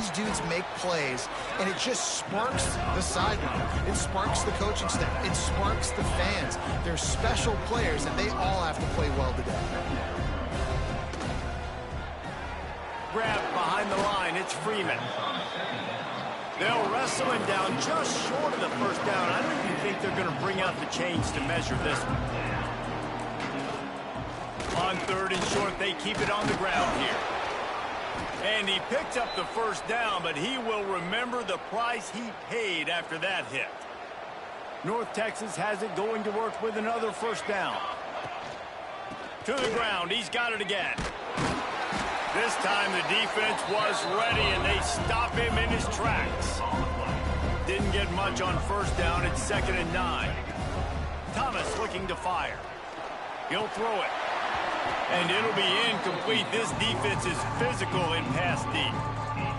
these dudes make plays, and it just sparks the sideline. It sparks the coaching staff. It sparks the fans. They're special players, and they all have to play well today. Grab behind the line. It's Freeman. They'll wrestle him down just short of the first down. I don't even think they're going to bring out the chains to measure this one. On 3rd and short, they keep it on the ground here. And he picked up the first down, but he will remember the price he paid after that hit. North Texas has it, going to work with another first down. To the ground, he's got it again. This time the defense was ready, and they stop him in his tracks. Didn't get much on first down. It's 2nd and 9. Thomas looking to fire. He'll throw it. And it'll be incomplete. This defense is physical in pass deep.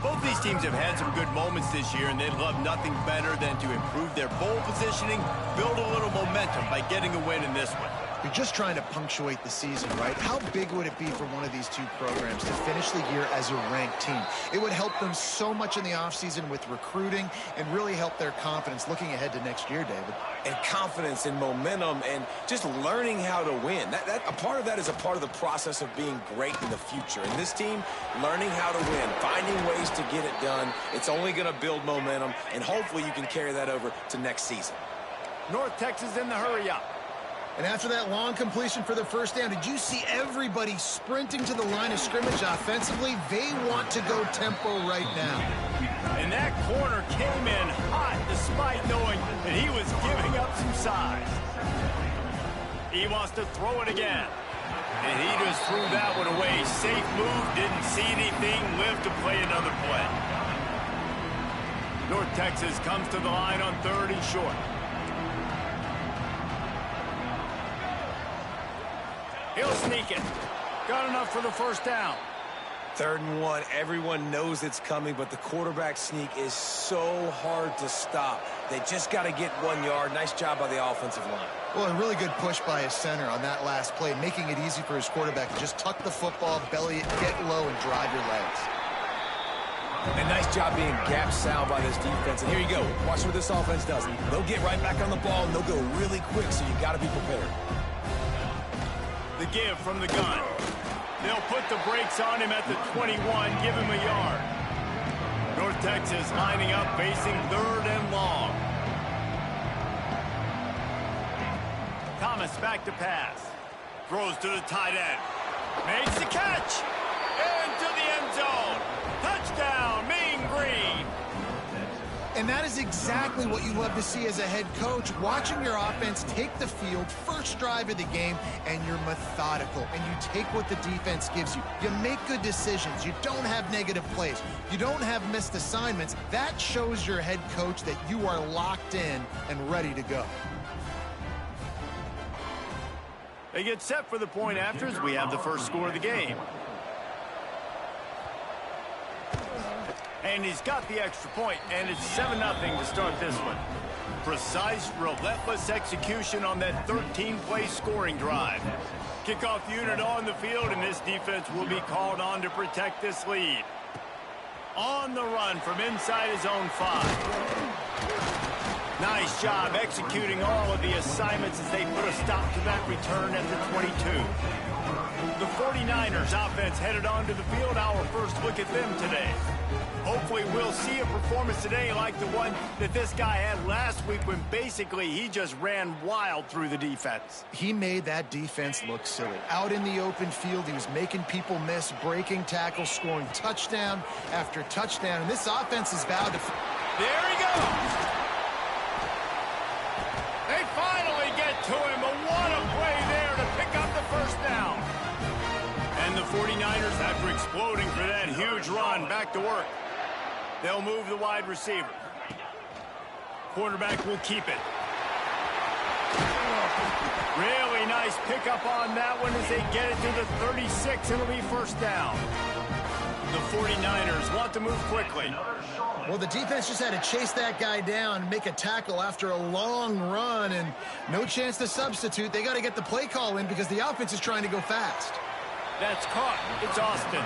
Both these teams have had some good moments this year, and they'd love nothing better than to improve their bowl positioning, build a little momentum by getting a win in this one. You're just trying to punctuate the season, right? How big would it be for one of these two programs to finish the year as a ranked team? It would help them so much in the offseason with recruiting and really help their confidence looking ahead to next year, David. And confidence and momentum and just learning how to win. A part of that is a part of the process of being great in the future. And this team, learning how to win, finding ways to get it done, it's only going to build momentum, and hopefully you can carry that over to next season. North Texas in the hurry-up. And after that long completion for the first down, did you see everybody sprinting to the line of scrimmage offensively? They want to go tempo right now. And that corner came in hot despite knowing that he was giving up some size. He wants to throw it again. And he just threw that one away. Safe move, didn't see anything, lived to play another play. North Texas comes to the line on 3rd and short. He'll sneak it. Got enough for the first down. 3rd and 1. Everyone knows it's coming, but the quarterback sneak is so hard to stop. They just got to get 1 yard. Nice job by the offensive line. Well, a really good push by his center on that last play, making it easy for his quarterback to just tuck the football, belly it, get low, and drive your legs. And nice job being gap sound by this defense. And here you go. Watch what this offense does. They'll get right back on the ball, and they'll go really quick, so you got to be prepared. The give from the gun. They'll put the brakes on him at the 21, give him a yard. North Texas lining up, facing 3rd and long. Thomas back to pass. Throws to the tight end. Makes the catch. Into the end zone. Touchdown, Mean Green. And that is exactly what you love to see as a head coach, watching your offense take the field, first drive of the game, and you're methodical, and you take what the defense gives you. You make good decisions. You don't have negative plays. You don't have missed assignments. That shows your head coach that you are locked in and ready to go. They get set for the point after as we have the first score of the game. And he's got the extra point, and it's 7-0 to start this one. Precise, relentless execution on that 13-play scoring drive. Kickoff unit on the field, and this defense will be called on to protect this lead. On the run from inside his own 5. Nice job executing all of the assignments as they put a stop to that return at the 22. The 49ers offense headed onto the field. Our first look at them today. Hopefully we'll see a performance today like the one that this guy had last week when basically he just ran wild through the defense. He made that defense look silly. Out in the open field, he was making people miss, breaking tackles, scoring touchdown after touchdown. And this offense is vowed to... There he goes! They finally get to him, but what a play there to pick up the first down. And the 49ers, after exploding for that huge run, back to work. They'll move the wide receiver. Quarterback will keep it. Really nice pickup on that one as they get it to the 36. It'll be first down. The 49ers want to move quickly. Well, the defense just had to chase that guy down and make a tackle after a long run, and no chance to substitute. They got to get the play call in because the offense is trying to go fast. That's caught. It's Austin.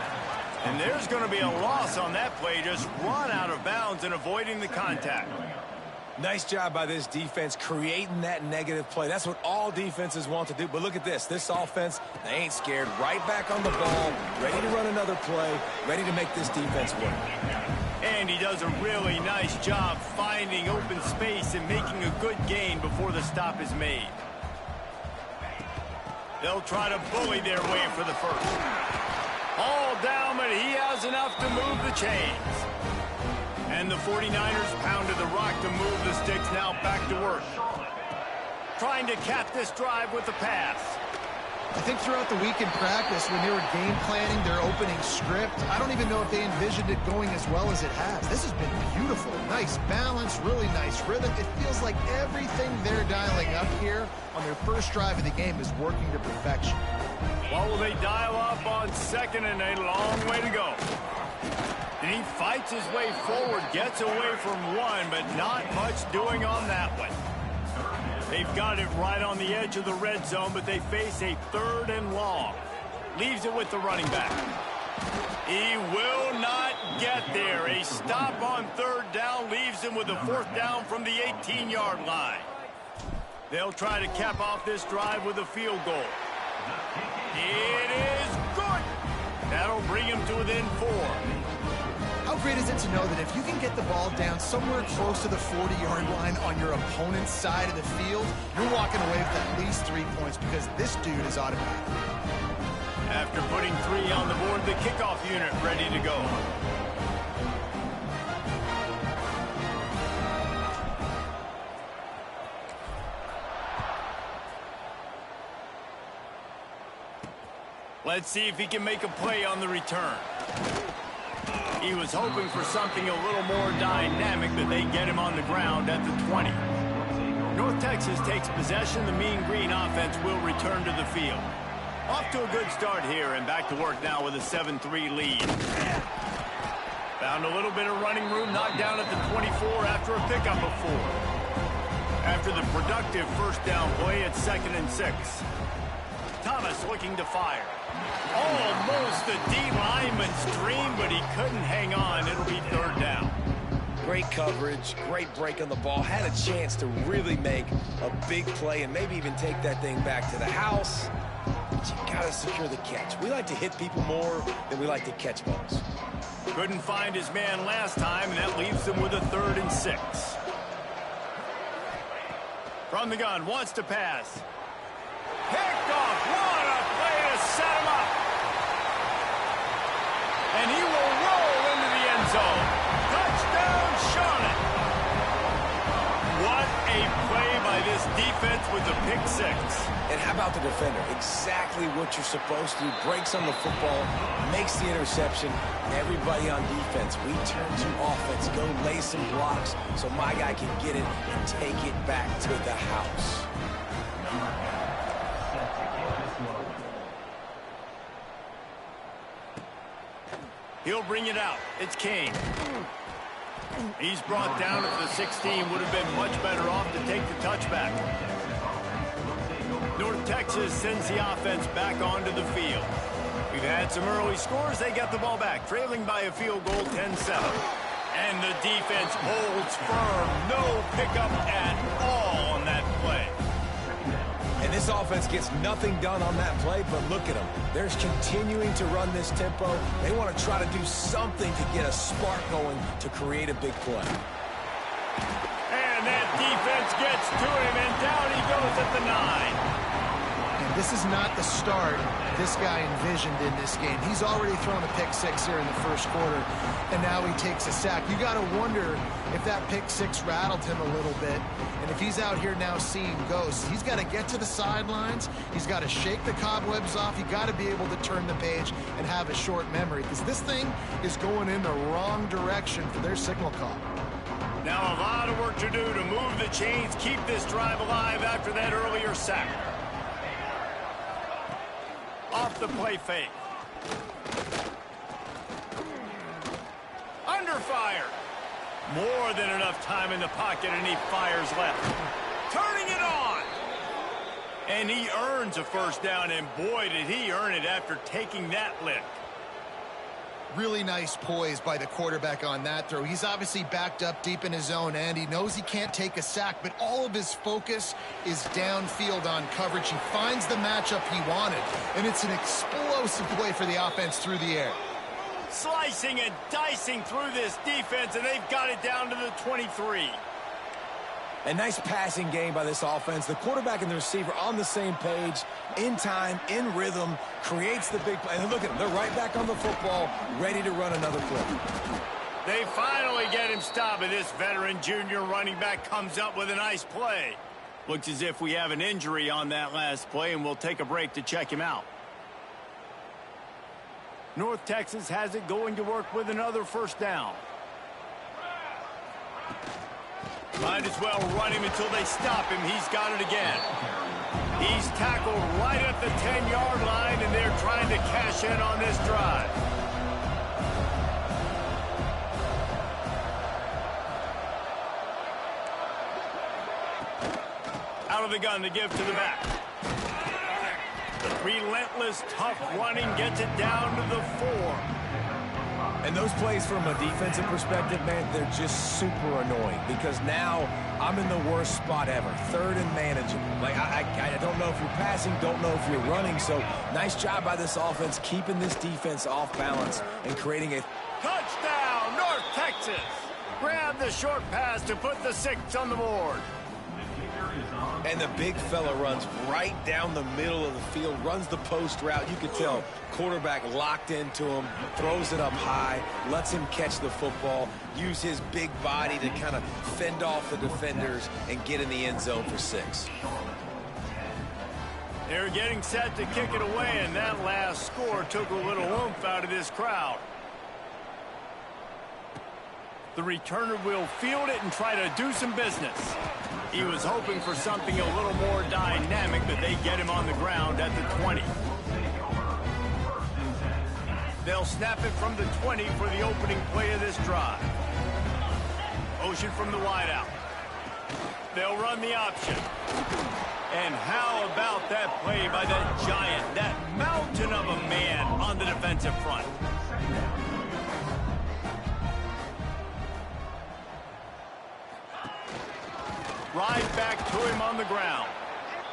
And there's going to be a loss on that play. Just run out of bounds and avoiding the contact. Nice job by this defense creating that negative play. That's what all defenses want to do. But look at this. This offense, they ain't scared. Right back on the ball, ready to run another play, ready to make this defense work. And he does a really nice job finding open space and making a good gain before the stop is made. They'll try to bully their way for the first. All down, but he has enough to move the chains. And the 49ers pounded the rock to move the sticks, now back to work. Trying to cap this drive with the pass. I think throughout the week in practice, when they were game planning their opening script, I don't even know if they envisioned it going as well as it has. This has been beautiful. Nice balance, really nice rhythm. It feels like everything they're dialing up here on their first drive of the game is working to perfection. What will they dial up on second, and a long way to go? And he fights his way forward, gets away from one, but not much doing on that one. They've got it right on the edge of the red zone, but they face a 3rd and long. Leaves it with the running back. He will not get there. A stop on 3rd down leaves him with a 4th down from the 18-yard line. They'll try to cap off this drive with a field goal. It is good. That'll bring him to within 4. How great is it to know that if you can get the ball down somewhere close to the 40-yard line on your opponent's side of the field, you're walking away with at least 3 points because this dude is automatic. After putting 3 on the board, the kickoff unit ready to go. Let's see if he can make a play on the return. He was hoping for something a little more dynamic, but they get him on the ground at the 20. North Texas takes possession. The Mean Green offense will return to the field. Off to a good start here, and back to work now with a 7-3 lead. Found a little bit of running room, knocked down at the 24 after a pickup of 4. After the productive first down play, it's 2nd and 6. Thomas looking to fire. Almost the D-lineman's dream, but he couldn't hang on. It'll be 3rd down. Great coverage, great break on the ball. Had a chance to really make a big play and maybe even take that thing back to the house. But you got to secure the catch. We like to hit people more than we like to catch balls. Couldn't find his man last time, and that leaves him with a 3rd and 6. From the gun, wants to pass. Picked off. What a play to set him up. And he will roll into the end zone. Touchdown, Charlotte. What a play by this defense with the pick 6. And how about the defender? Exactly what you're supposed to do. Breaks on the football, makes the interception. Everybody on defense, we turn to offense. Go lay some blocks so my guy can get it and take it back to the house. He'll bring it out. It's Kane. He's brought down at the 16. Would have been much better off to take the touchback. North Texas sends the offense back onto the field. We've had some early scores. They get the ball back, trailing by a field goal, 10-7. And the defense holds firm. No pickup at all on that play. And this offense gets nothing done on that play, but look at them. They're continuing to run this tempo. They want to try to do something to get a spark going to create a big play. And that defense gets to him, and down he goes at the 9. And this is not the start this guy envisioned in this game. He's already thrown a pick 6 here in the first quarter, and now he takes a sack. You got to wonder if that pick 6 rattled him a little bit, and if he's out here now seeing ghosts. He's got to get to the sidelines. He's got to shake the cobwebs off. You got to be able to turn the page and have a short memory, because this thing is going in the wrong direction for their signal call. Now a lot of work to do to move the chains, keep this drive alive after that earlier sack. Off the play fake. Under fire. More than enough time in the pocket, and he fires left. Turning it on. And he earns a first down, and boy, did he earn it after taking that lick. Really nice poise by the quarterback on that throw. He's obviously backed up deep in his own end. He knows he can't take a sack, but all of his focus is downfield on coverage. He finds the matchup he wanted, and it's an explosive play for the offense through the air. Slicing and dicing through this defense, and they've got it down to the 23. A nice passing game by this offense. The quarterback and the receiver on the same page, in time, in rhythm, creates the big play. And look at them. They're right back on the football, ready to run another play. They finally get him stopped, and this veteran junior running back comes up with a nice play. Looks as if we have an injury on that last play, and we'll take a break to check him out. North Texas has it going to work with another first down. Might as well run him until they stop him. He's got it again. He's tackled right at the 10-yard line, and they're trying to cash in on this drive. Out of the gun to give to the back. Relentless, tough running gets it down to the 4. And those plays from a defensive perspective, man, they're just super annoying because now I'm in the worst spot ever. Third and manageable. Like, I don't know if you're passing, don't know if you're running. So nice job by this offense keeping this defense off balance and creating a touchdown, North Texas. Grab the short pass to put the 6 on the board. And the big fella runs right down the middle of the field, runs the post route. You could tell quarterback locked into him, throws it up high, lets him catch the football, use his big body to kind of fend off the defenders and get in the end zone for 6. They're getting set to kick it away, and that last score took a little oomph out of this crowd. The returner will field it and try to do some business. He was hoping for something a little more dynamic, but they get him on the ground at the 20. They'll snap it from the 20 for the opening play of this drive. Motion from the wideout. They'll run the option. And how about that play by that giant, that mountain of a man on the defensive front? Right back to him on the ground.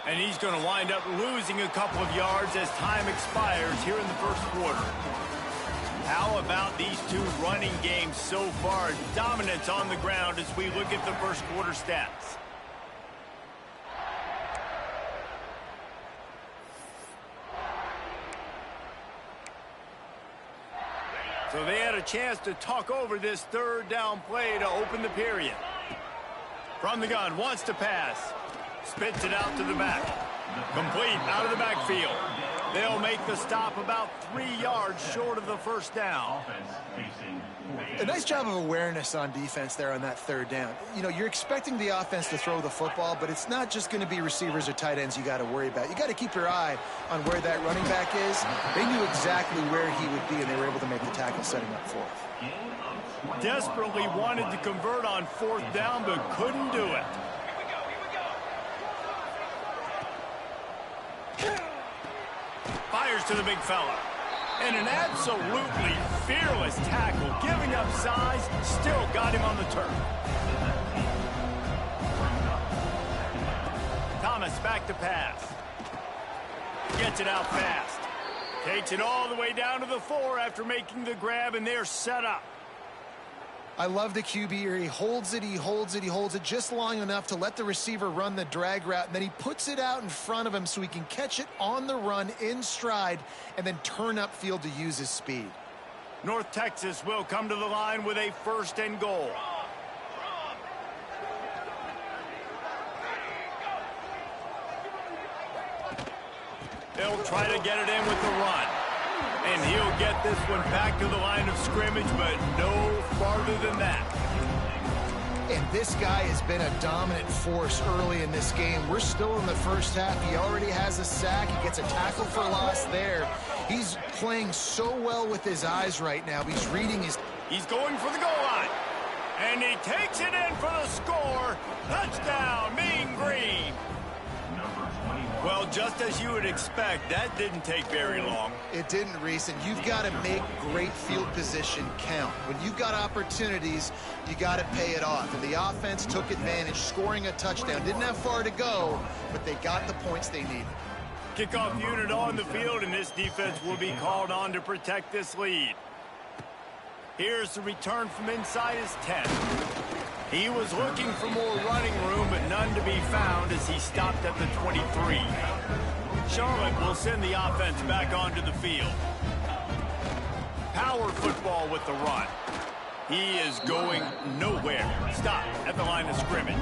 And he's going to wind up losing a couple of yards as time expires here in the first quarter. How about these two running games so far? Dominance on the ground as we look at the first quarter stats. So they had a chance to talk over this third down play to open the period. From the gun, wants to pass. Spits it out to the back. Complete out of the backfield. They'll make the stop about 3 yards short of the first down. A nice job of awareness on defense there on that third down. You know, you're expecting the offense to throw the football, but it's not just going to be receivers or tight ends you got to worry about. You got to keep your eye on where that running back is. They knew exactly where he would be, and they were able to make the tackle setting up fourth. Desperately wanted to convert on fourth down, but couldn't do it. Fires to the big fella. And an absolutely fearless tackle, giving up size, still got him on the turf. Thomas back to pass. Gets it out fast. Takes it all the way down to the 4 after making the grab, and they're set up. I love the QB here. He holds it, he holds it, he holds it just long enough to let the receiver run the drag route, and then he puts it out in front of him so he can catch it on the run in stride and then turn upfield to use his speed. North Texas will come to the line with a 1st and goal. They'll try to get it in with the run. And he'll get this one back to the line of scrimmage, but no farther than that. And this guy has been a dominant force early in this game. We're still in the first half. He already has a sack. He gets a tackle for loss there. He's playing so well with his eyes right now. He's reading his... He's going for the goal line. And he takes it in for the score. Touchdown, Mean Green. Well, just as you would expect, that didn't take very long. It didn't, Reese, and you've got to make great field position count. When you've got opportunities, you got to pay it off. And the offense took advantage, scoring a touchdown. Didn't have far to go, but they got the points they needed. Kickoff unit on the field, and this defense will be called on to protect this lead. Here's the return from inside his 10. He was looking for more running room, but none to be found as he stopped at the 23. Charlotte will send the offense back onto the field. Power football with the run. He is going nowhere. Stop at the line of scrimmage.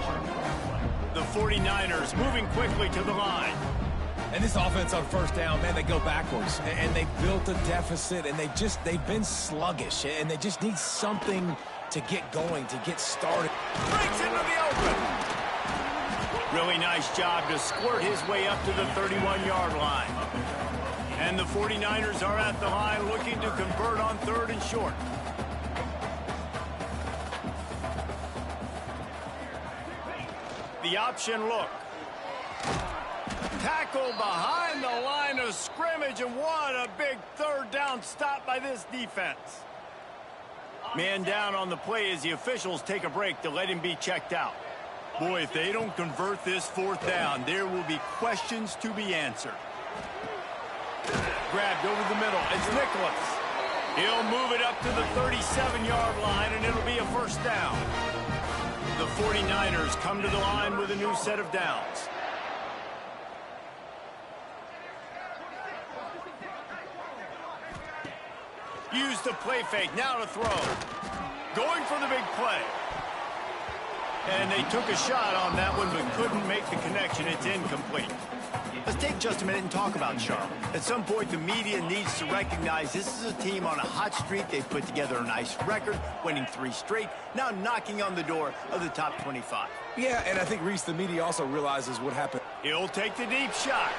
The 49ers moving quickly to the line. And this offense on first down, man, they go backwards. And they built a deficit, and they've been sluggish. And they just need something to get going, to get started. Breaks into the open. Really nice job to squirt his way up to the 31-yard line. And the 49ers are at the line looking to convert on 3rd and short. The option look. Tackle behind the line of scrimmage, and what a big 3rd down stop by this defense. Man down on the play as the officials take a break to let him be checked out. Boy, if they don't convert this 4th down, there will be questions to be answered. Grabbed over the middle. It's Nicholas. He'll move it up to the 37-yard line, and it'll be a 1st down. The 49ers come to the line with a new set of downs. Use the play fake, now to throw. Going for the big play. And they took a shot on that one, but couldn't make the connection. It's incomplete. Let's take just a minute and talk about Charlotte. At some point, the media needs to recognize this is a team on a hot streak. They've put together a nice record, winning 3 straight, now knocking on the door of the top 25. Yeah, and I think, Reese, the media also realizes what happened. He'll take the deep shot.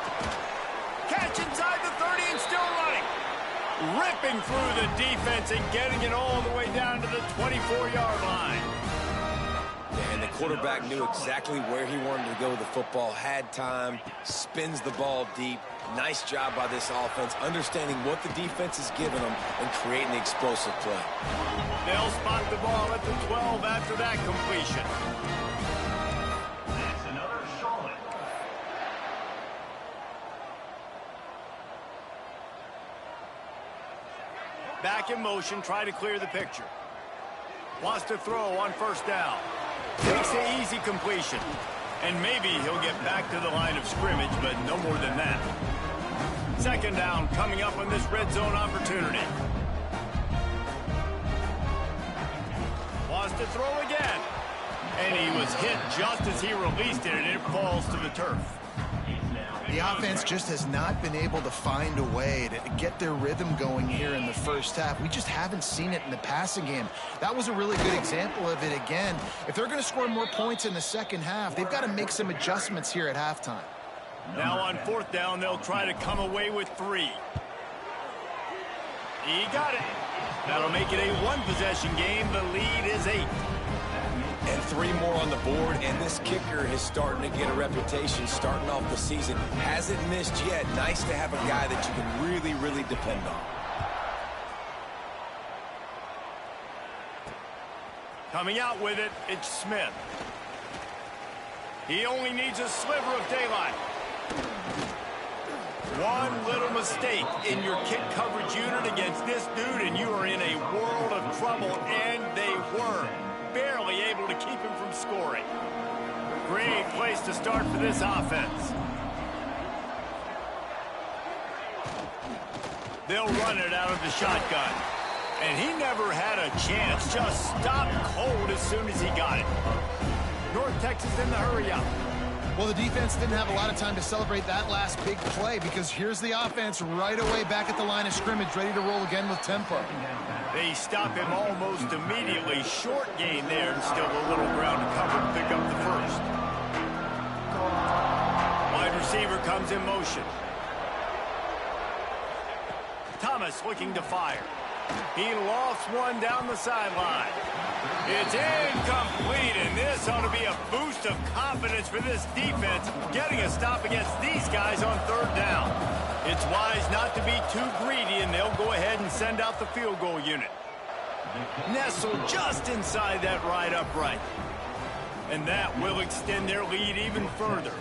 Catch inside the 30 and still running. Ripping through the defense and getting it all the way down to the 24-yard line. And the quarterback knew exactly where he wanted to go with the football, had time, spins the ball deep. Nice job by this offense, understanding what the defense is giving them and creating the explosive play. They'll spot the ball at the 12 after that completion. Back in motion, try to clear the picture. Wants to throw on 1st down. Takes the easy completion. And maybe he'll get back to the line of scrimmage, but no more than that. 2nd down coming up on this red zone opportunity. Wants to throw again. And he was hit just as he released it, and it falls to the turf. The offense just has not been able to find a way to get their rhythm going here in the first half. We just haven't seen it in the passing game. That was a really good example of it again. If they're going to score more points in the second half, they've got to make some adjustments here at halftime. Now on 4th down, they'll try to come away with 3. He got it. That'll make it a 1-possession game. The lead is 8. And 3 more on the board, and this kicker is starting to get a reputation starting off the season. Hasn't missed yet. Nice to have a guy that you can really, really depend on. Coming out with it, it's Smith. He only needs a sliver of daylight. One little mistake in your kick coverage unit against this dude, and you are in a world of trouble, and they were barely able to keep him from scoring. Great place to start for this offense. They'll run it out of the shotgun. And he never had a chance, just stopped cold as soon as he got it. North Texas in the hurry up. Well, the defense didn't have a lot of time to celebrate that last big play because here's the offense right away back at the line of scrimmage, ready to roll again with tempo. They stop him almost immediately. Short gain there and still a little ground to cover to pick up the 1st. Wide receiver comes in motion. Thomas looking to fire. He lofts one down the sideline. It's incomplete, and this ought to be a boost of confidence for this defense, getting a stop against these guys on third down. It's wise not to be too greedy, and they'll go ahead and send out the field goal unit. Nestled just inside that right upright. And that will extend their lead even further.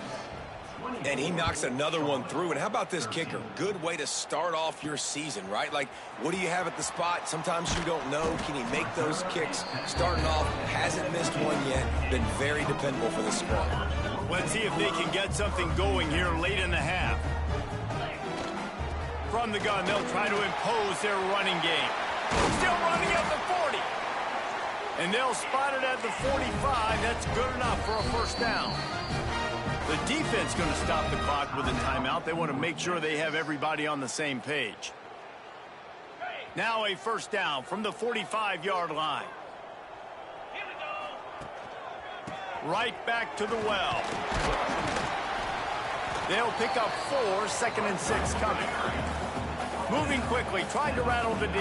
And he knocks another one through. And how about this kicker? Good way to start off your season, right? Like, what do you have at the spot? Sometimes you don't know. Can he make those kicks? Starting off, hasn't missed one yet. Been very dependable for this squad. Let's see if they can get something going here late in the half. From the gun, they'll try to impose their running game. Still running at the 40. And they'll spot it at the 45. That's good enough for a first down. The defense going to stop the clock with a timeout. They want to make sure they have everybody on the same page. Now a first down from the 45-yard line. Right back to the well. They'll pick up 4, 2nd and 6 coming. Moving quickly, trying to rattle the D.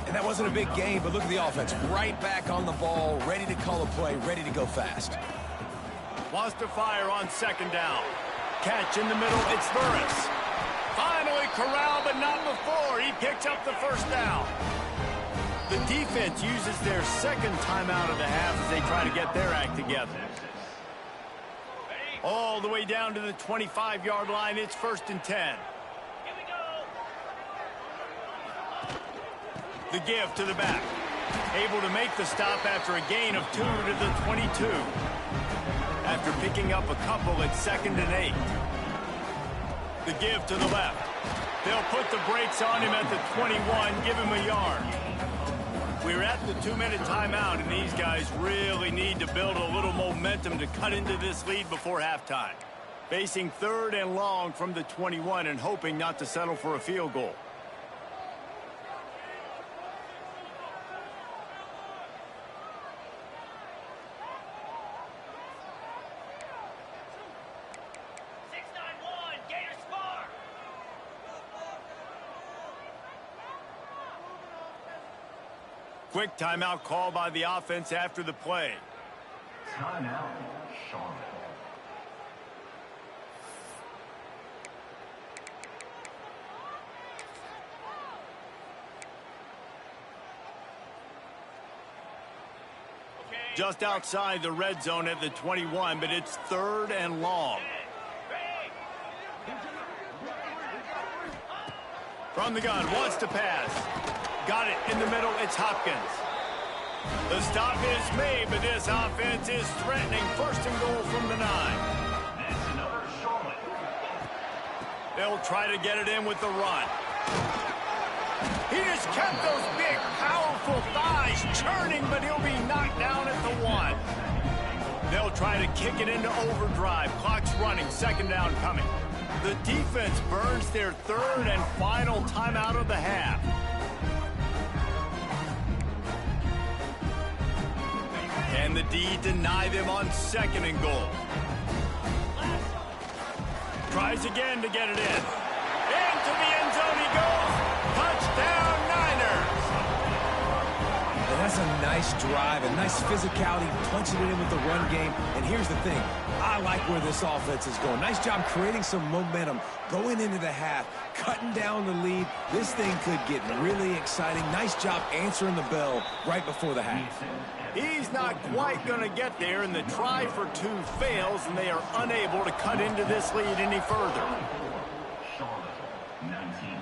And that wasn't a big game, but look at the offense. Right back on the ball, ready to call a play, ready to go fast. Wants to fire on 2nd down. Catch in the middle, it's Burris. Finally corralled, but not before. He picks up the first down. The defense uses their 2nd timeout of the half as they try to get their act together. All the way down to the 25-yard line, it's 1st and 10. The give to the back. Able to make the stop after a gain of 2 to the 22. After picking up a couple at 2nd and 8. The give to the left. They'll put the brakes on him at the 21, give him a yard. We're at the 2-minute timeout, and these guys really need to build a little momentum to cut into this lead before halftime. Facing 3rd and long from the 21 and hoping not to settle for a field goal. Quick timeout call by the offense after the play. Timeout, Charlotte. Just outside the red zone at the 21, but it's 3rd and long. From the gun, wants to pass. Got it in the middle, it's Hopkins. The stop is made, but this offense is threatening 1st and goal from the 9. That's another Charlotte. They'll try to get it in with the run. He just kept those big, powerful thighs churning, but he'll be knocked down at the 1. They'll try to kick it into overdrive. Clock's running, 2nd down coming. The defense burns their 3rd and final timeout of the half. And the D deny them on 2nd and goal. Tries again to get it in. Into the end zone he goes. Touchdown, Niners. And that's a nice drive, a nice physicality, punching it in with the run game. And here's the thing. I like where this offense is going. Nice job creating some momentum, going into the half, cutting down the lead. This thing could get really exciting. Nice job answering the bell right before the half. He's not quite going to get there, and the try for 2 fails, and they are unable to cut into this lead any further. Charlotte, 19.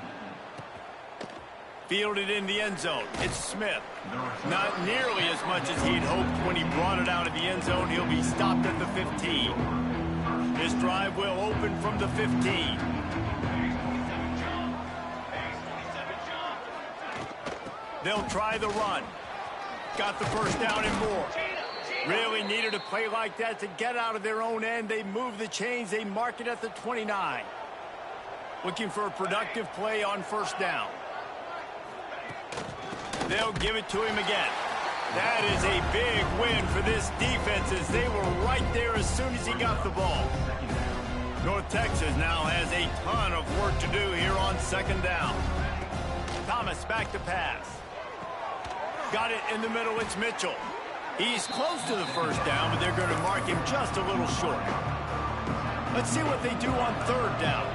Fielded in the end zone. It's Smith. Not nearly as much as he'd hoped when he brought it out of the end zone. He'll be stopped at the 15. This drive will open from the 15. They'll try the run. Got the first down and more. Really needed a play like that to get out of their own end. They move the chains. They mark it at the 29. Looking for a productive play on 1st down. They'll give it to him again. That is a big win for this defense as they were right there as soon as he got the ball. North Texas now has a ton of work to do here on 2nd down. Thomas back to pass. Got it in the middle. It's Mitchell. He's close to the first down, but they're going to mark him just a little short. Let's see what they do on third down.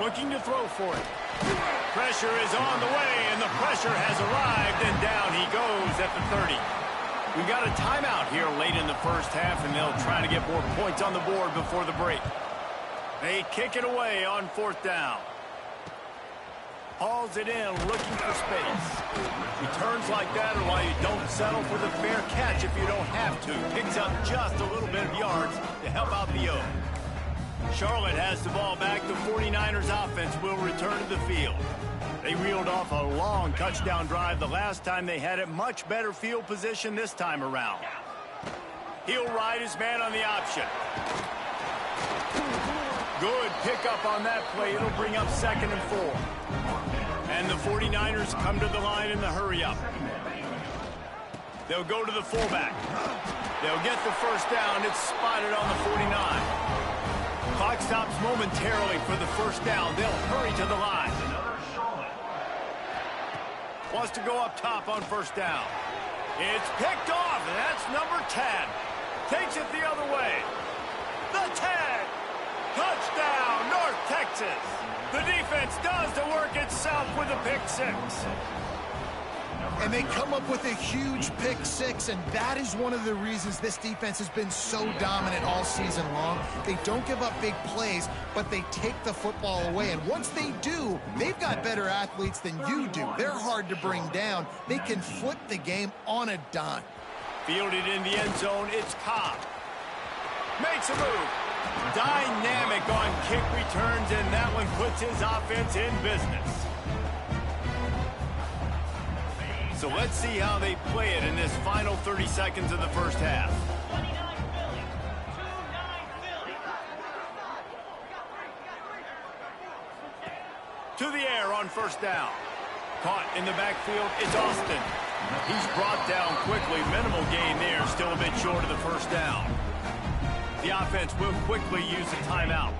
Looking to throw for it. Pressure is on the way, and the pressure has arrived, and down he goes at the 30. We got a timeout here late in the first half, and they'll try to get more points on the board before the break. They kick it away on fourth down. Hauls it in, looking for space. Returns like that are why you don't settle for the fair catch if you don't have to. Picks up just a little bit of yards to help out the O. Charlotte has the ball back. The 49ers offense will return to the field. They reeled off a long touchdown drive the last time they had it. Much better field position this time around. He'll ride his man on the option. Good pickup on that play. It'll bring up 2nd and 4. And the 49ers come to the line in the hurry-up. They'll go to the fullback. They'll get the first down. It's spotted on the 49. Clock stops momentarily for the first down. They'll hurry to the line. Wants to go up top on first down. It's picked off, and that's number 10. Takes it the other way. The 10. Touchdown, North Texas. The defense does the work itself with a pick 6. And they come up with a huge pick 6, and that is one of the reasons this defense has been so dominant all season long. They don't give up big plays, but they take the football away. And once they do, they've got better athletes than you do. They're hard to bring down. They can flip the game on a dime. Fielded in the end zone, it's Cobb. Makes a move. Dynamic on kick returns, and that one puts his offense in business. So let's see how they play it in this final 30 seconds of the first half. To the air on first down. Caught in the backfield, it's Austin. He's brought down quickly. Minimal gain there, still a bit short of the first down. The offense will quickly use a timeout.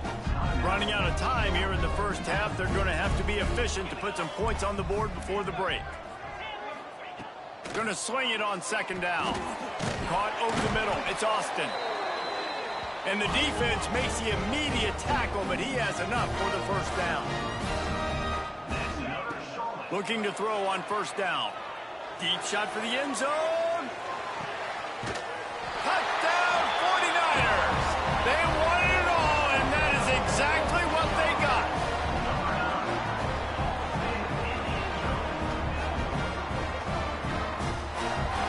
Running out of time here in the first half, they're going to have to be efficient to put some points on the board before the break. Going to swing it on second down. Caught over the middle. It's Austin. And the defense makes the immediate tackle, but he has enough for the first down. Looking to throw on first down. Deep shot for the end zone. Touchdown, 49ers. They wanted it all, and that is exactly what they got.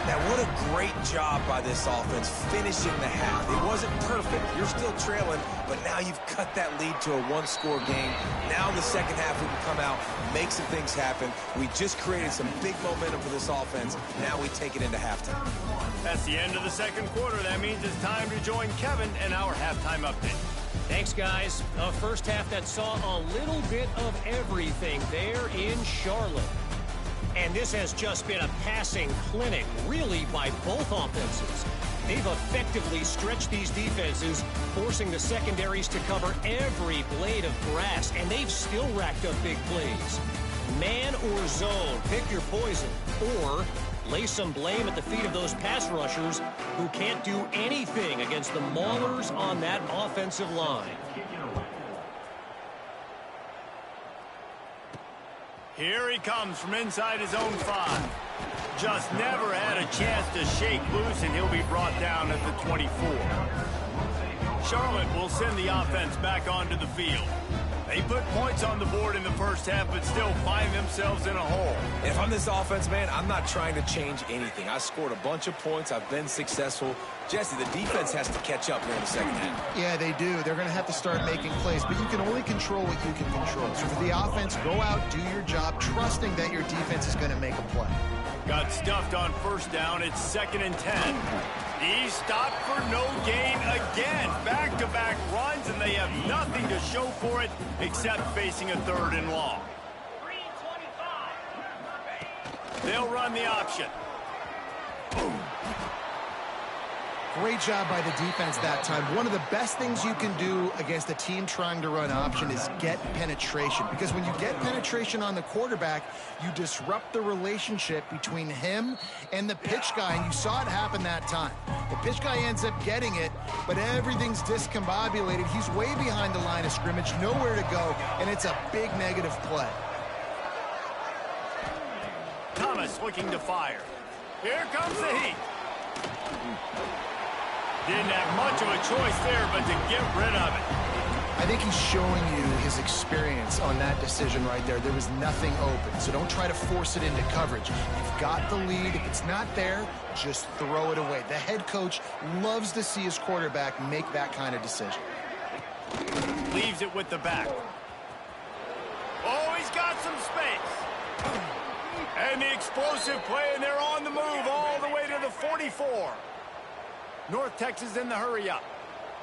Now, what a great job by this offense finishing the half. It wasn't perfect. You're still trailing, but now you've cut that lead to a one-score game. Now in the second half, we can come out, make some things happen. We just created some big momentum for this offense. Now we take it into halftime. That's the end of the second quarter. That means it's time to join Kevin in our halftime update. Thanks, guys. A first half that saw a little bit of everything there in Charlotte. And this has just been a passing clinic, really, by both offenses. They've effectively stretched these defenses, forcing the secondaries to cover every blade of grass, and they've still racked up big plays. Man or zone, pick your poison, or lay some blame at the feet of those pass rushers who can't do anything against the maulers on that offensive line. Here he comes from inside his own 5. Just never had a chance to shake loose, and he'll be brought down at the 24. Charlotte will send the offense back onto the field. They put points on the board in the first half, but still find themselves in a hole. And if I'm this offense, man, I'm not trying to change anything. I scored a bunch of points. I've been successful. Jesse, the defense has to catch up here in the second half. Yeah, they do. They're going to have to start making plays, but you can only control what you can control. So for the offense, go out, do your job, trusting that your defense is going to make a play. Got stuffed on first down. It's 2nd and 10. He stopped for no gain again. Back-to-back runs, and they have nothing to show for it except facing a 3rd and long. They'll run the option. Great job by the defense that time. One of the best things you can do against a team trying to run option is get penetration. Because when you get penetration on the quarterback, you disrupt the relationship between him and the pitch guy. And you saw it happen that time. The pitch guy ends up getting it, but everything's discombobulated. He's way behind the line of scrimmage, nowhere to go, and it's a big negative play. Thomas looking to fire. Here comes the heat. Didn't have much of a choice there, but to get rid of it. I think he's showing you his experience on that decision right there. There was nothing open, so don't try to force it into coverage. You've got the lead. If it's not there, just throw it away. The head coach loves to see his quarterback make that kind of decision. Leaves it with the back. Oh, he's got some space. And the explosive play, and they're on the move all the way to the 44. North Texas in the hurry-up.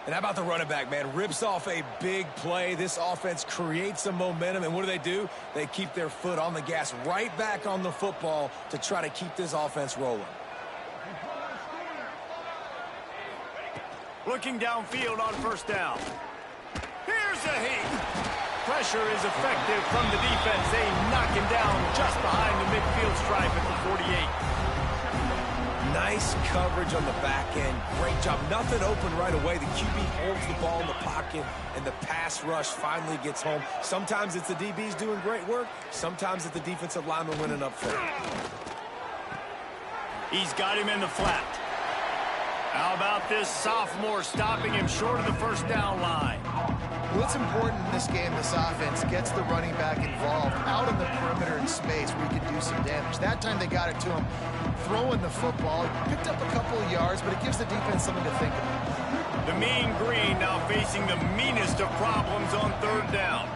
And how about the running back, man? Rips off a big play. This offense creates some momentum, and what do? They keep their foot on the gas, right back on the football to try to keep this offense rolling. Looking downfield on first down. Here's the heat. Pressure is effective from the defense. They knock him down just behind the midfield stripe at the 48. Nice coverage on the back end. Great job. Nothing open right away. The QB holds the ball in the pocket, and the pass rush finally gets home. Sometimes it's the DBs doing great work. Sometimes it's the defensive lineman winning up front. He's got him in the flat. How about this sophomore stopping him short of the first down line? What's important in this game, this offense gets the running back involved out in the perimeter in space where he could do some damage. That time they got it to him throwing the football. He picked up a couple of yards, but it gives the defense something to think about. The Mean Green now facing the meanest of problems on third down.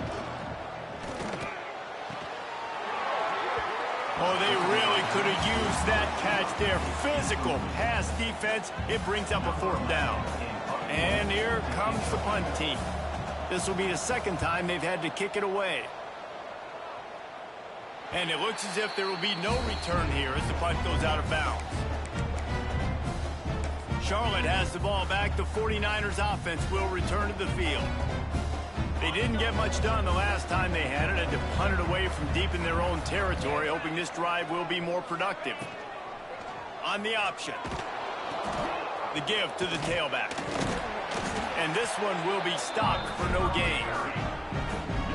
Oh, they really could have used that catch there. Physical pass defense. It brings up a fourth down. And here comes the punt team. This will be the second time they've had to kick it away. And it looks as if there will be no return here as the punt goes out of bounds. Charlotte has the ball back. The 49ers offense will return to the field. They didn't get much done the last time they had it. Had to punt it away from deep in their own territory, hoping this drive will be more productive. On the option. The give to the tailback. And this one will be stopped for no gain.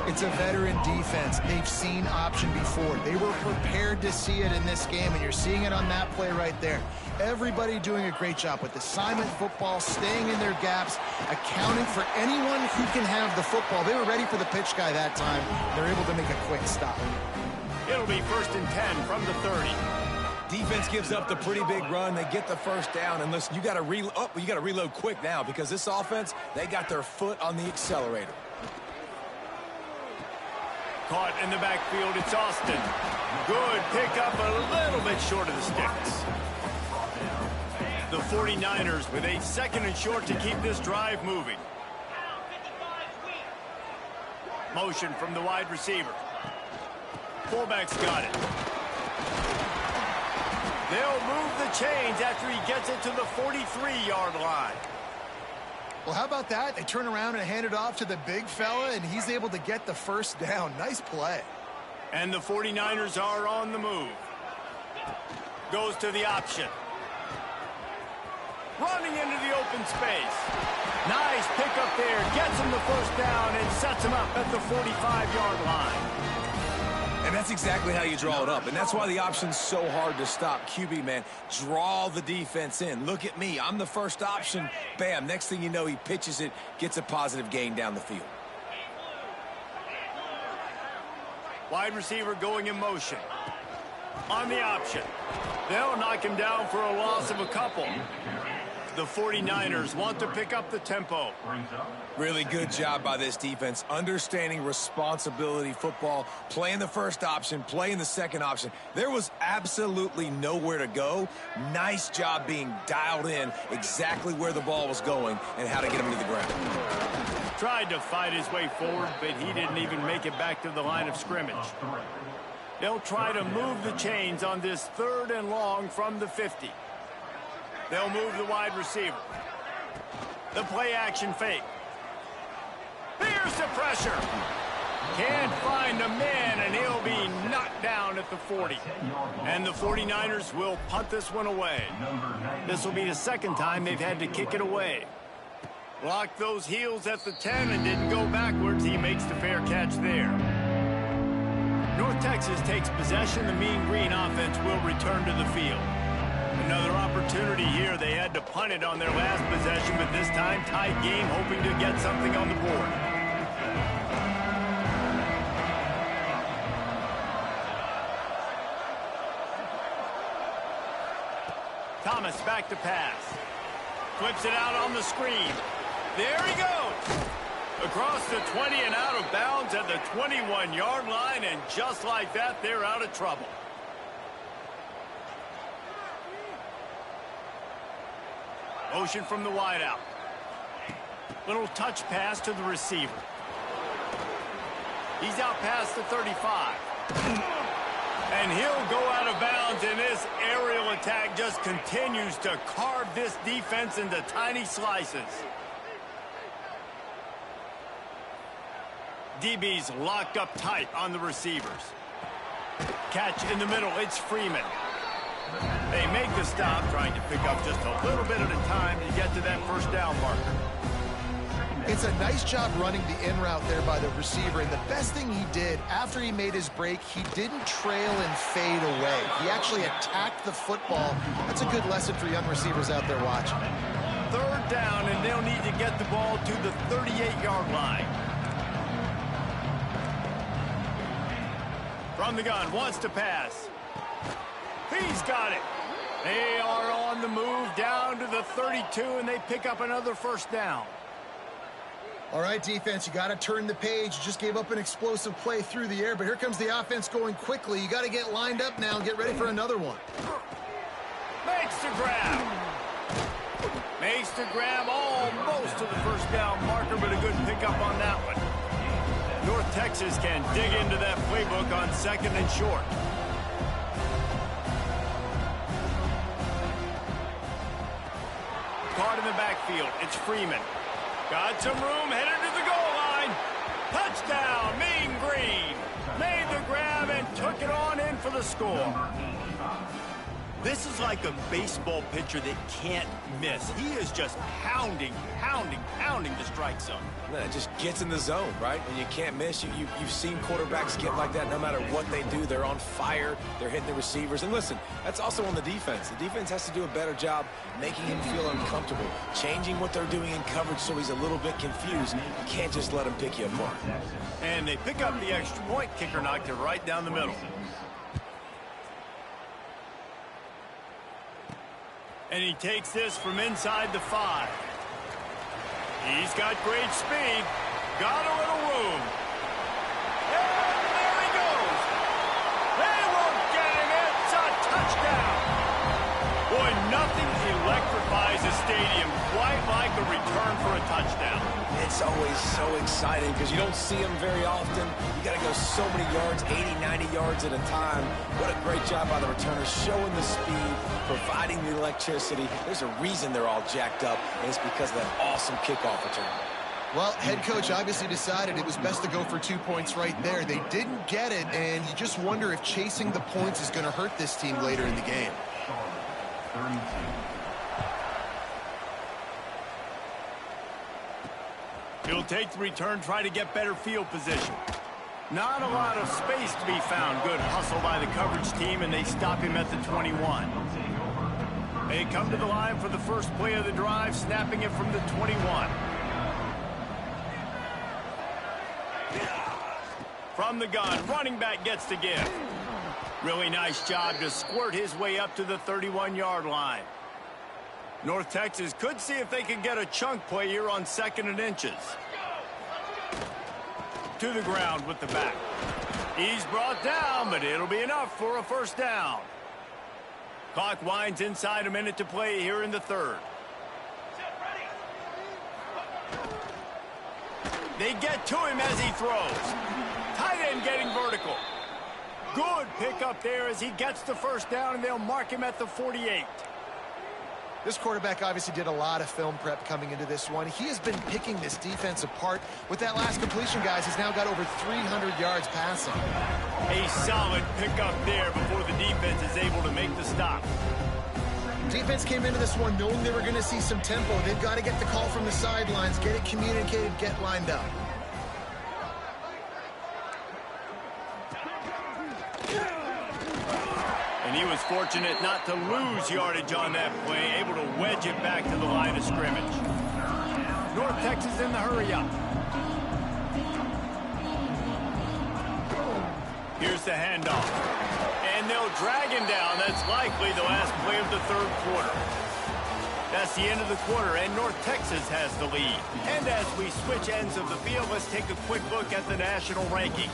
It's a veteran defense. They've seen option before. They were prepared to see it in this game, and you're seeing it on that play right there. Everybody doing a great job with assignment football, staying in their gaps, accounting for anyone who can have the football. They were ready for the pitch guy that time. They're able to make a quick stop. It'll be 1st and 10 from the 30. Defense gives up the pretty big run. They get the first down. And listen, you got to reload quick now because this offense, they got their foot on the accelerator. Caught in the backfield, it's Austin. Good pickup, a little bit short of the sticks. The 49ers with a 2nd and short to keep this drive moving. Motion from the wide receiver. Fullback's got it. They'll move the chains after he gets it to the 43-yard line. Well, how about that? They turn around and hand it off to the big fella, and he's able to get the first down. Nice play. And the 49ers are on the move. Goes to the option. Running into the open space. Nice pickup there. Gets him the first down and sets him up at the 45-yard line. And that's exactly how you draw it up. And that's why the option's so hard to stop. QB, man, draw the defense in. Look at me. I'm the first option. Bam. Next thing you know, he pitches it, gets a positive gain down the field. Wide receiver going in motion. On the option. They'll knock him down for a loss of a couple. The 49ers want to pick up the tempo. Really good job by this defense. Understanding responsibility football. Playing the first option. Playing the second option. There was absolutely nowhere to go. Nice job being dialed in exactly where the ball was going and how to get him to the ground. Tried to fight his way forward, but he didn't even make it back to the line of scrimmage. They'll try to move the chains on this 3rd and long from the 50. They'll move the wide receiver. The play action fake. Here's the pressure. Can't find a man, and he'll be knocked down at the 40. And the 49ers will punt this one away. This will be the second time they've had to kick it away. Blocked those heels at the 10 and didn't go backwards. He makes the fair catch there. North Texas takes possession. The Mean Green offense will return to the field. Another opportunity here. They had to punt it on their last possession, but this time tied game, hoping to get something on the board. Thomas back to pass. Flips it out on the screen. There he goes. Across the 20 and out of bounds at the 21-yard line, and just like that, they're out of trouble. Motion from the wideout. Little touch pass to the receiver. He's out past the 35. And he'll go out of bounds, and this aerial attack just continues to carve this defense into tiny slices. DB's locked up tight on the receivers. Catch in the middle, it's Freeman. They make the stop, trying to pick up just a little bit at a time to get to that first down marker. It's a nice job running the in route there by the receiver, and the best thing he did after he made his break, he didn't trail and fade away. He actually attacked the football. That's a good lesson for young receivers out there watching. Third down, and they'll need to get the ball to the 38-yard line. From the gun, wants to pass. He's got it. They are on the move down to the 32, and they pick up another first down. All right, defense, you got to turn the page. You just gave up an explosive play through the air, but here comes the offense going quickly. You got to get lined up now and get ready for another one. Makes the grab. Makes the grab almost to the first down marker, but a good pickup on that one. North Texas can dig into that playbook on second and short. Caught in the backfield, it's Freeman. Got some room, headed to the goal line. Touchdown, Mean Green. Made the grab and took it on in for the score. This is like a baseball pitcher that can't miss. He is just pounding the strike zone. Man, it just gets in the zone, right? And you can't miss. You've seen quarterbacks get like that no matter what they do. They're on fire. They're hitting the receivers. And listen, that's also on the defense. The defense has to do a better job making him feel uncomfortable, changing what they're doing in coverage so he's a little bit confused. You can't just let him pick you apart. And they pick up the extra point. Kicker knocked it right down the middle. And he takes this from inside the 5. He's got great speed. Got a little room. And there he goes. They won't get him. It's a touchdown. Boy, nothing electrifies a stadium quite like a return for a touchdown. It's always so exciting because you don't see them very often. You got to go so many yards, 80, 90 yards at a time. What a great job by the returners, showing the speed, providing the electricity. There's a reason they're all jacked up, and it's because of that awesome kickoff return. Well, head coach obviously decided it was best to go for 2 points right there. They didn't get it, and you just wonder if chasing the points is going to hurt this team later in the game. He'll take the return, try to get better field position. Not a lot of space to be found. Good hustle by the coverage team, and they stop him at the 21. They come to the line for the first play of the drive, snapping it from the 21. From the gun, running back gets the give. Really nice job to squirt his way up to the 31-yard line. North Texas could see if they can get a chunk play here on 2nd and inches. To the ground with the back. He's brought down, but it'll be enough for a first down. Clock winds inside a minute to play here in the 3rd. They get to him as he throws. Tight end getting vertical. Good pickup there as he gets the first down, and they'll mark him at the 48. This quarterback obviously did a lot of film prep coming into this one. He has been picking this defense apart. With that last completion, guys, he's now got over 300 yards passing. A solid pickup there before the defense is able to make the stop. Defense came into this one knowing they were going to see some tempo. They've got to get the call from the sidelines, get it communicated, get lined up. And he was fortunate not to lose yardage on that play, able to wedge it back to the line of scrimmage. North Texas in the hurry-up. Here's the handoff. And they'll drag him down. That's likely the last play of the third quarter. That's the end of the quarter, and North Texas has the lead. And as we switch ends of the field, let's take a quick look at the national rankings.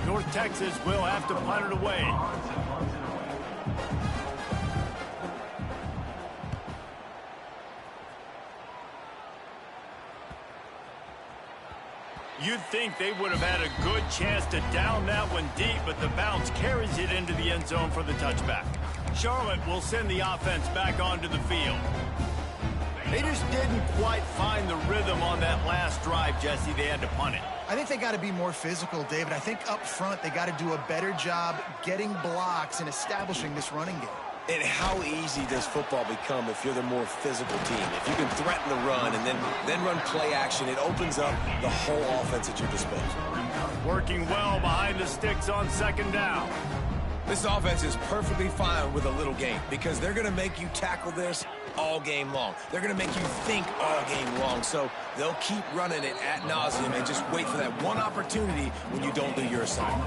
North Texas will have to punt it away. You'd think they would have had a good chance to down that one deep, but the bounce carries it into the end zone for the touchback. Charlotte will send the offense back onto the field. They just didn't quite find the rhythm on that last drive, Jesse. They had to punt it. I think they got to be more physical, David. I think up front they got to do a better job getting blocks and establishing this running game. And how easy does football become if you're the more physical team? If you can threaten the run and then run play action, it opens up the whole offense at your disposal. Working well behind the sticks on second down. This offense is perfectly fine with a little game because they're going to make you tackle this all game long. They're going to make you think all game long. So they'll keep running it ad nauseum and just wait for that one opportunity when you don't do your assignment.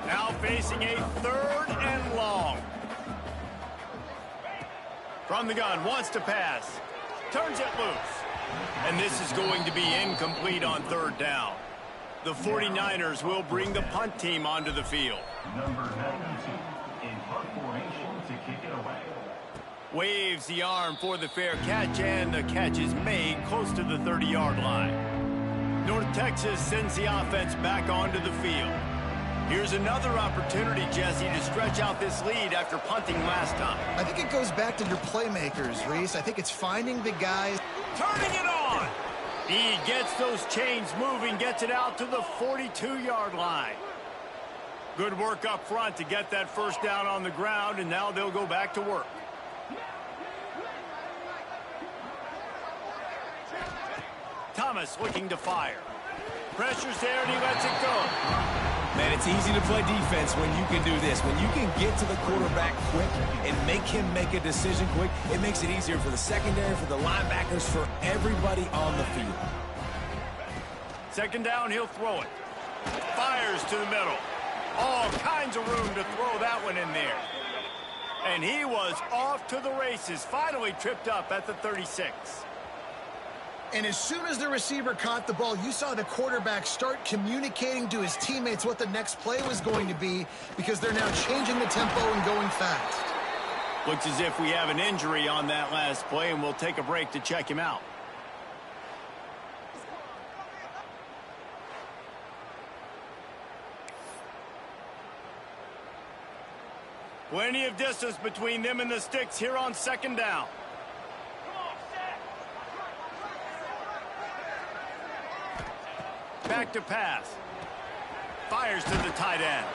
Now facing a third and long. From the gun, wants to pass. Turns it loose. And this is going to be incomplete on third down. The 49ers will bring the punt team onto the field. Number 92 in punt formation to kick it away. Waves the arm for the fair catch, and the catch is made close to the 30-yard line. North Texas sends the offense back onto the field. Here's another opportunity, Jesse, to stretch out this lead after punting last time. I think it goes back to your playmakers, Reese. I think it's finding the guys. Turning it on! He gets those chains moving, gets it out to the 42-yard line. Good work up front to get that first down on the ground, and now they'll go back to work. Thomas looking to fire. Pressure's there, and he lets it go. Man, it's easy to play defense when you can do this. When you can get to the quarterback quick and make him make a decision quick, it makes it easier for the secondary, for the linebackers, for everybody on the field. Second down, he'll throw it. Fires to the middle. All kinds of room to throw that one in there. And he was off to the races, finally tripped up at the 36. And as soon as the receiver caught the ball, you saw the quarterback start communicating to his teammates what the next play was going to be because they're now changing the tempo and going fast. Looks as if we have an injury on that last play, and we'll take a break to check him out. Plenty of distance between them and the sticks here on second down. Back to pass. Fires to the tight end.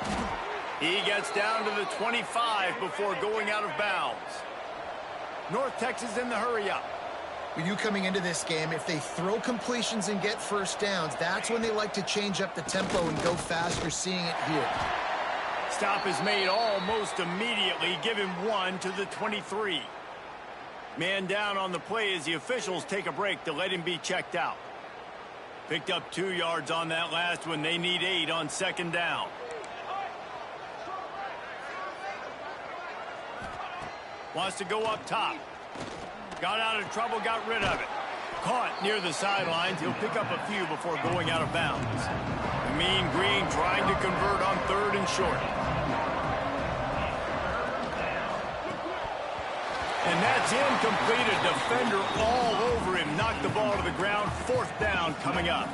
He gets down to the 25 before going out of bounds. North Texas in the hurry-up. When you coming into this game, if they throw completions and get first downs, that's when they like to change up the tempo and go fast. You're seeing it here. Stop is made almost immediately. Give him one to the 23. Man down on the play as the officials take a break to let him be checked out. Picked up 2 yards on that last one. They need 8 on second down. Wants to go up top. Got out of trouble, got rid of it. Caught near the sidelines. He'll pick up a few before going out of bounds. The Mean Green trying to convert on third and short. And that's incomplete. A defender all over him. Knocked the ball to the the ground. 4th down coming up.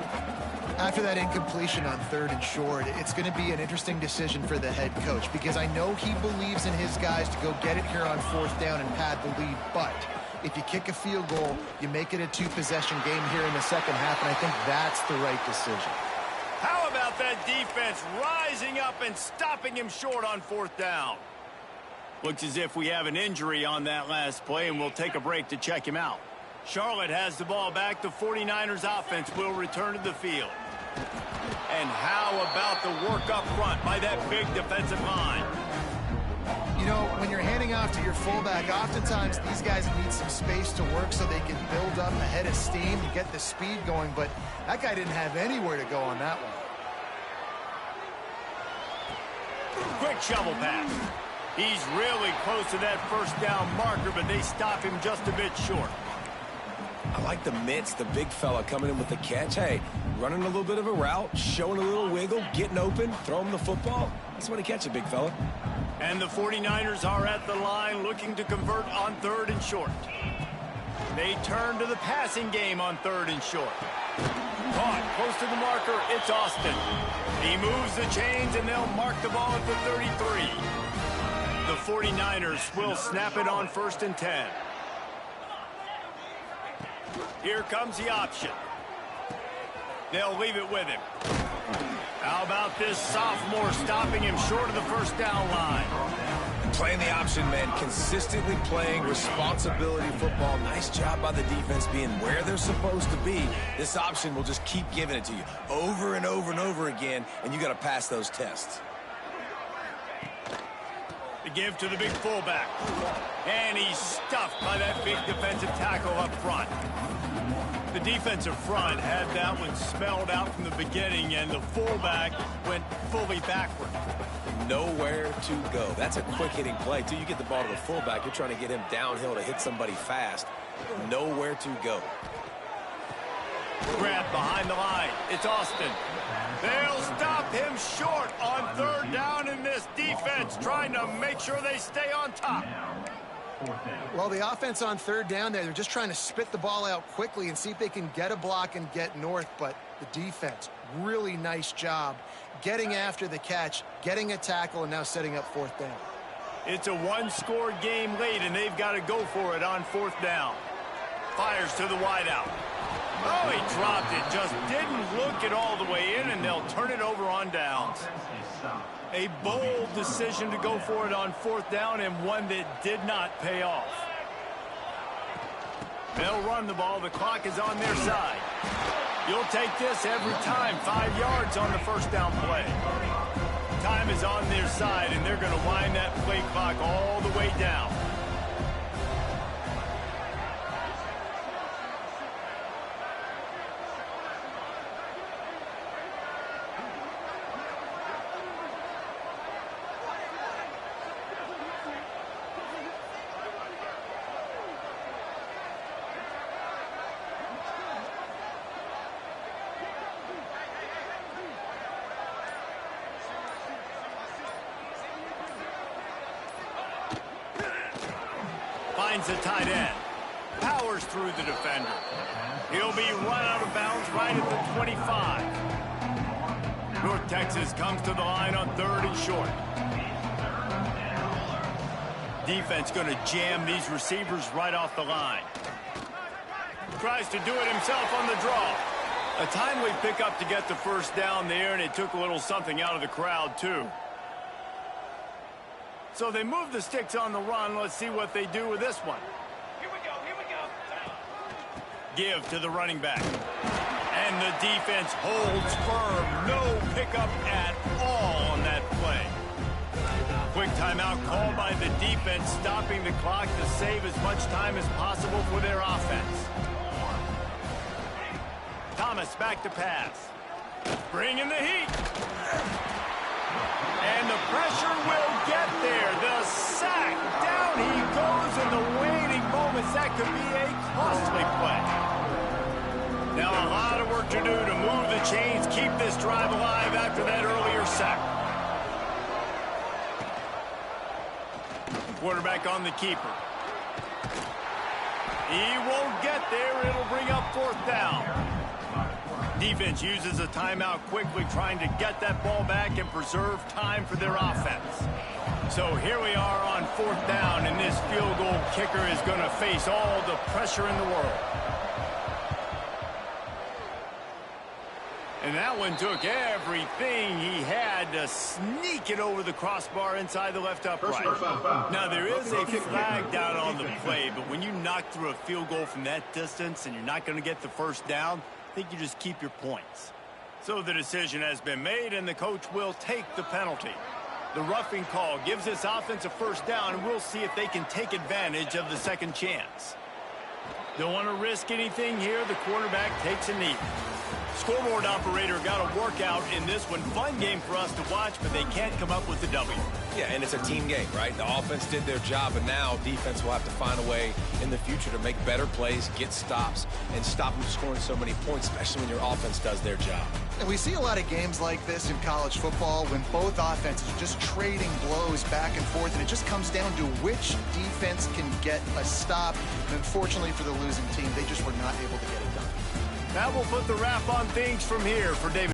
After that incompletion on 3rd and short, it's going to be an interesting decision for the head coach because I know he believes in his guys to go get it here on 4th down and pad the lead, but if you kick a field goal, you make it a 2-possession game here in the second half, and I think that's the right decision. How about that defense rising up and stopping him short on 4th down? Looks as if we have an injury on that last play, and we'll take a break to check him out. Charlotte has the ball back. The 49ers offense will return to the field. And how about the work up front by that big defensive line? You know, when you're handing off to your fullback, oftentimes these guys need some space to work so they can build up a head of steam and get the speed going, but that guy didn't have anywhere to go on that one. Quick shovel pass. He's really close to that 1st down marker, but they stop him just a bit short. I like the mitts, the big fella coming in with the catch. Hey, running a little bit of a route, showing a little wiggle, getting open, throw him the football. That's when he catch it, big fella. And the 49ers are at the line looking to convert on 3rd and short. They turn to the passing game on 3rd and short. Caught close to the marker. It's Austin. He moves the chains, and they'll mark the ball at the 33. The 49ers will snap it on 1st and 10. Here comes the option. They'll leave it with him. How about this sophomore stopping him short of the 1st down line? Playing the option, man. Consistently playing responsibility football. Nice job by the defense being where they're supposed to be. This option will just keep giving it to you over and over and over again, and you got to pass those tests. The give to the big fullback. And he's stuffed by that big defensive tackle up front. The defensive front had that one spelled out from the beginning, and the fullback went fully backward. Nowhere to go. That's a quick-hitting play, too. You get the ball to the fullback. You're trying to get him downhill to hit somebody fast. Nowhere to go. Grab behind the line. It's Austin. They'll stop him short on 3rd down in this defense, trying to make sure they stay on top. Well, the offense on 3rd down there, they're just trying to spit the ball out quickly and see if they can get a block and get north, but the defense, really nice job getting after the catch, getting a tackle, and now setting up 4th down. It's a one-score game late, and they've got to go for it on 4th down. Fires to the wideout. Oh, he dropped it. Just didn't look it all the way in, and they'll turn it over on downs. A bold decision to go for it on 4th down, and one that did not pay off. They'll run the ball. The clock is on their side. You'll take this every time. 5 yards on the 1st down play. Time is on their side, and they're going to wind that play clock all the way down. Finds the tight end. Powers through the defender. He'll be run out of bounds right at the 25. North Texas comes to the line on 3rd and short. Defense going to jam these receivers right off the line. Tries to do it himself on the draw. A timely pickup to get the 1st down there, and it took a little something out of the crowd, too. So they move the sticks on the run. Let's see what they do with this one. Here we go, here we go. Give to the running back. And the defense holds firm. No pickup at all on that play. Quick timeout called by the defense, stopping the clock to save as much time as possible for their offense. Thomas back to pass. Bringing the heat. And the pressure will get there. The sack. Down he goes in the waiting moments. That could be a costly play. Now a lot of work to do to move the chains, keep this drive alive after that earlier sack. Quarterback on the keeper. He won't get there. It'll bring up 4th down. defense uses a timeout quickly, trying to get that ball back and preserve time for their offense. So here we are on 4th down, and this field goal kicker is going to face all the pressure in the world. And that one took everything he had to sneak it over the crossbar inside the left upright. Now, there is a flag down on the play, but when you knock through a field goal from that distance and you're not going to get the first down, I think you just keep your points. So the decision has been made, and the coach will take the penalty. The roughing call gives this offense a first down, and we'll see if they can take advantage of the second chance. Don't want to risk anything here. The quarterback takes a knee. Scoreboard operator got a workout in this one. Fun game for us to watch, but they can't come up with the W. Yeah, and it's a team game, right? The offense did their job, and now defense will have to find a way in the future to make better plays, get stops, and stop them scoring so many points, especially when your offense does their job. And we see a lot of games like this in college football when both offenses are just trading blows back and forth, and it just comes down to which defense can get a stop. And unfortunately for the losing team, they just were not able to get it done. That will put the wrap on things from here for David.